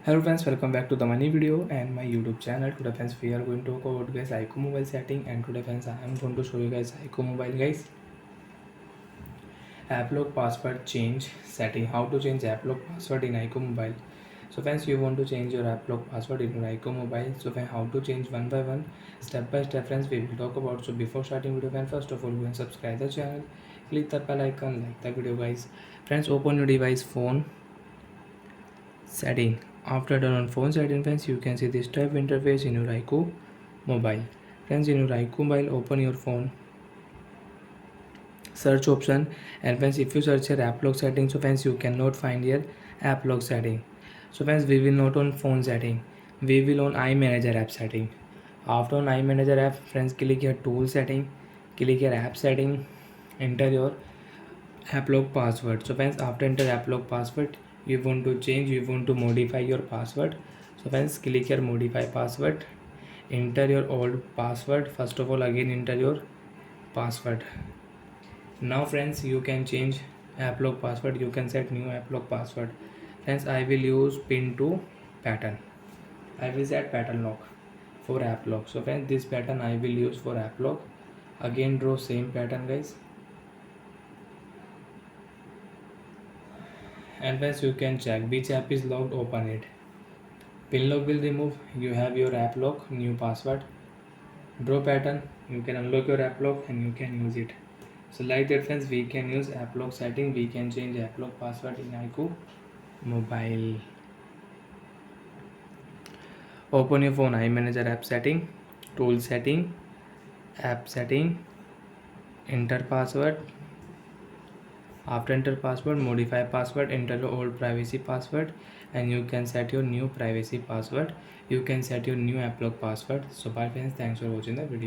Hello friends, welcome back to the money video and my YouTube channel. Today friends, we are going to talk about guys Iqoo mobile setting, and today friends, I am going to show you guys Iqoo mobile guys applock password change setting. How to change applock password in Iqoo mobile. So friends, you want to change your applock password in your Iqoo mobile. So friends, how to change one by one, step by step friends, we will talk about. So before starting video friends, first of all go and subscribe the channel, click the bell icon, like the video guys. Friends, open your device phone setting. After turn on phone setting friends, you can see this type interface in your Iqoo mobile. Friends, in your Iqoo mobile, open your phone search option, and friends, if you search your app lock setting, so friends, you cannot find your app lock setting. So friends, we will not on phone setting, we will on iManager app setting. After on iManager app friends, click your tool setting, click your app setting, enter your applock password. So friends, after enter applock password, you want to change, you want to modify your password. So friends, click your modify password, enter your old password. First of all, again enter your password. Now friends, you can change applock password, you can set new applock password. Friends, I will use pin to pattern, I will set pattern lock for app lock. So friends, this pattern I will use for app lock. Again draw same pattern guys, and friends, you can check which app is locked, open it. Pin lock will remove, you have your app lock, new password. Draw pattern, you can unlock your app lock and you can use it. So like that friends, we can use app lock setting, we can change app lock password in Iqoo mobile. Open your phone iManager app setting, tool setting, app setting, enter password. After enter password, modify password, enter your old privacy password, and you can set your new privacy password. You can set your new applock password. So bye friends, thanks for watching the video.